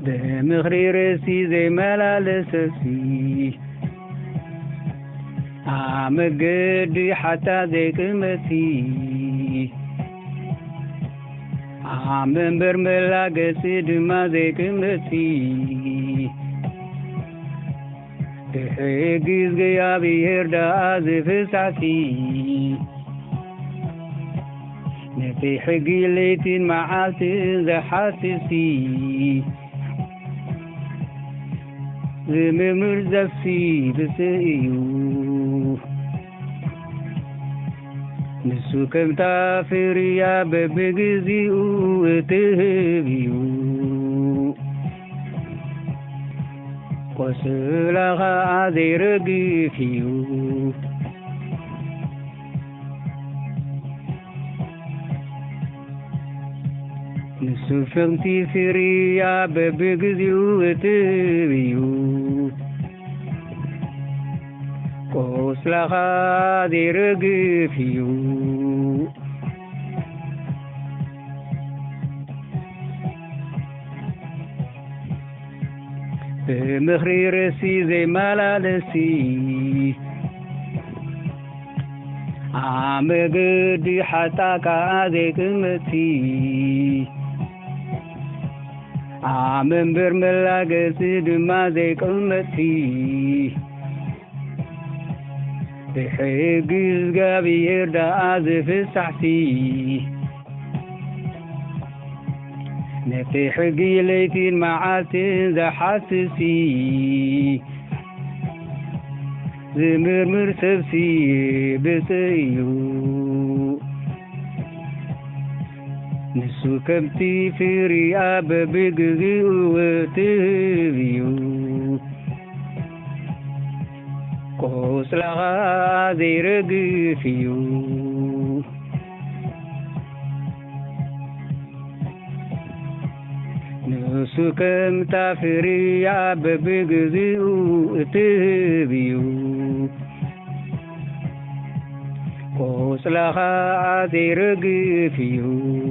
دمغري رسي زي ملالسسي عمقدي حتى زي كلمتي عم برملا قصد ما زي كلمتي تحقيز غيابي يردا في ساعتي نفي حقي ليتين معالتي ذا حاسسي زممر زفي بسيو نسو كم تافري يا ببغزيو وتهبيو قسلغا عذي رقيفيو نسو فغتي فري يا ببغزيو وتهبيو قسلغا عذي رقيفيو بمخري رسي زي ملالسي عم قدي حتى كاذي كلمتي عم برملا قصد ما زي كلمتي بحقي زقابي يردا في ساعتي نفي حقي ليتين معاتي ذا حاسسي زمر مرسبسي بسيو نسو كبتي في رياب بقضي وتهبيو قوس لغا ذي رقفيو نسو كم تافري يا ببقضي وتهبيو قوس لغا ذي رقفيو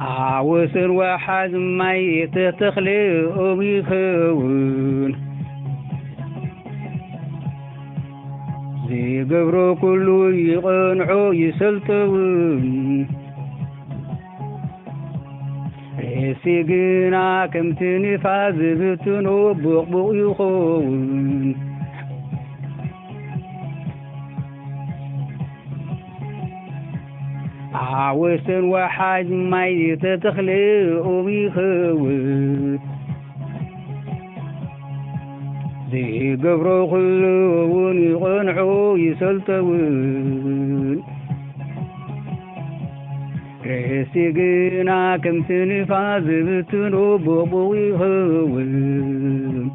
عاوسر واحد ما يتخلق ويخون زي قبرو كله يقنعو يسلطون ريسي قنا كم تنفاز بتنو بقبق يخون عاوسن واحد ما يتخلق ويخون زي قبرو كلون يقنعو يسلطون ريسي قنا كم تنفاز بتنو بقبق يخون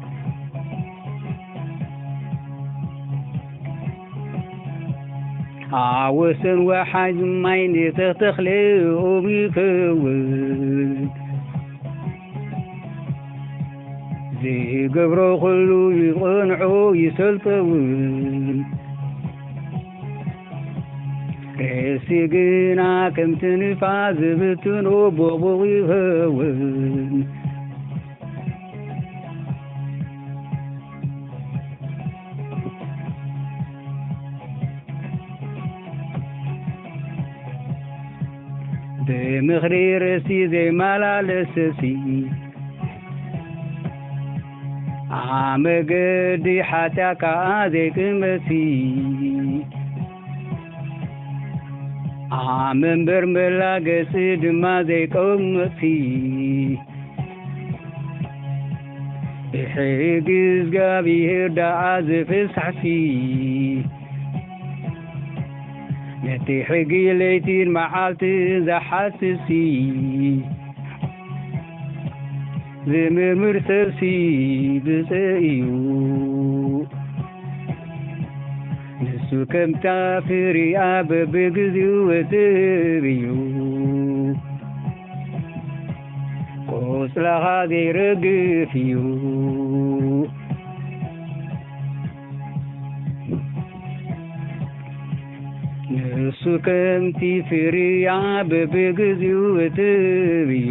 عاوسن واحد ما يتخلق ويخون زي قبرو كله يقنعو يسلطون ريسي قنا كم تنفاز بتنو بقبق يخون بمخري رسي زي ملالسسي عم قدي حتى كاذي كلمتي عم برملا قصد ما زي كلمتي بحقي زقابي يردا في سحسي نتي حقي ليتين معالتي ذا حاسسي زمر مرسسي بسيو نسو ከም ታፍሪያ በብግዚኡ ትብዩ ቆስለኻ ዘይረግፍ እዩ ንሱ ከምቲ ፍርያ በብግዚኡ ትብዩ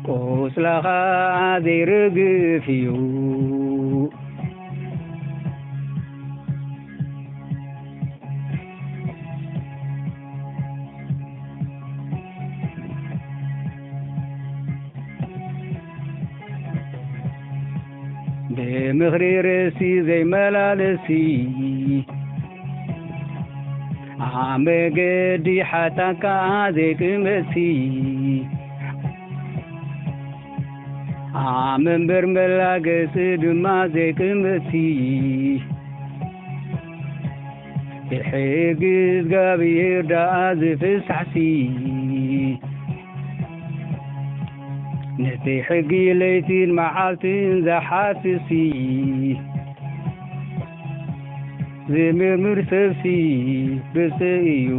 ቆስለኻ ዘይረግፍ እዩ ብምኽሪ ርእሲ ዘይመላለሲ መገዲ ሓታካ ዘይክመሲ መንበር መላገሲ ድማ ዘይክመሲ ሕጊ እግዚአብሔር ዳኣ ዝፍሳሕሲ ነቲ ሕጊ ለይትን መዓልትን ዝሓስሲ ዝምርምር ሰብሲ ብፅእ እዩ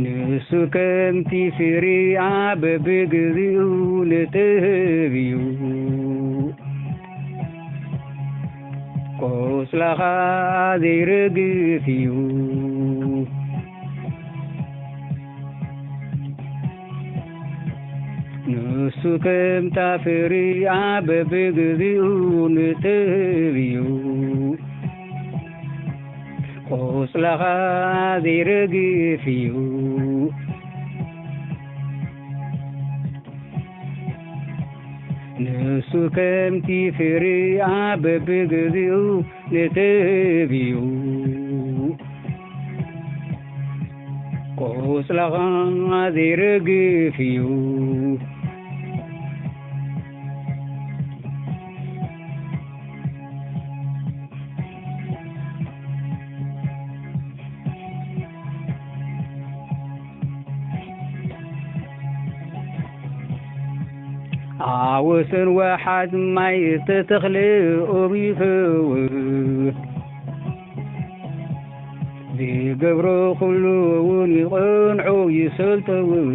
ንሱ ከምቲ ፍርያ በብግዚኡ ንትህብ እዩ ቆስለኻ ዘይረግፍ እዩ ንሱ ከምታ ፍርያ በብግዚኡ ንትህብ እዩ ቆስለኻ ዘይረግፍ እዩ ንሱ ከምቲ ፍርያ በብግዚኡ ንትህብ እዩ ቆስለኻ ዘይረግፍ እዩ ወሰን ዋሓት ማይ ተተኽሊ ኦቢኽውን ዝገብሮ ኩሉ እውን ይቐንዑ ይሰልጠውን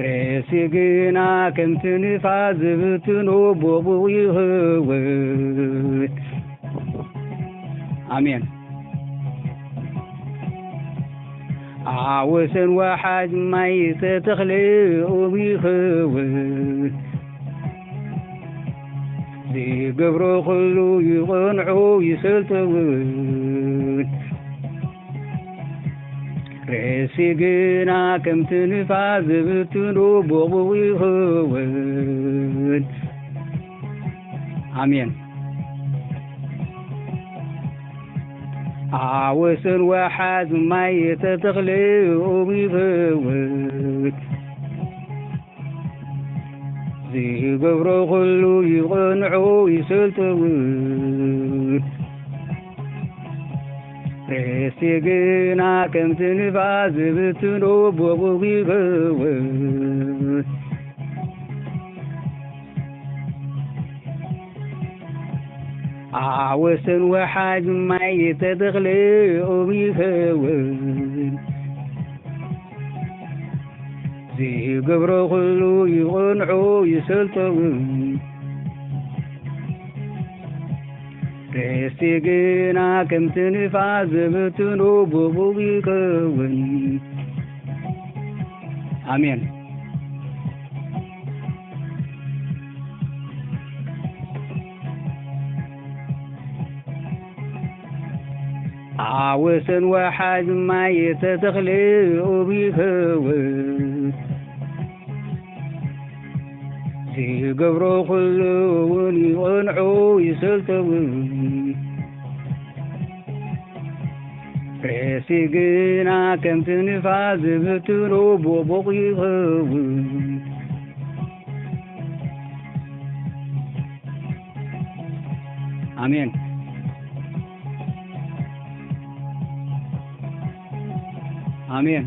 ርእሲ ግና ከምቲ ንፋስ ዝብትኖ ቦቡቕ ይኸውን አሜን ወሰን ዋሓት ማይ ተተኽሊ ኦቢኽውን ዝገብሮ ኩሉ ይቐንዑ ይሰልጠውን ርእሲ ግና ከምቲ ንፋስ ዝብትኖ ቦቡቕ ይኸውን አሜን ወሰን ዋሓት ማይ ተተኽሊ ኦቢኽውን ዝገብሮ ኩሉ ይቐንዑ ይሰልጠውን ርእሲ ግና ከምቲ ንፋስ ዝብትኖ ቦቡቕ ይኸውን ወሰን ዋሓት ማይ ተተኽሊ ኦቢኽውን ዝገብሮ ኩሉ ይቐንዑ ይሰልጠውን ርእሲ ግና ከምቲ ንፋስ ዝብትኖ ቦቡቕ ይኸውን አሜን ወሰን ዋሓት ማይ ተተኽሊ ኦቢኽውን ዝገብሮ ኩሉ እውን ይቐንዑ ይሰልጠውን ርእሲ ግና ከምቲ ንፋስ ዝብትኖ ቦቡቕ ይኸውን አሜን አሜን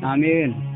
آمين.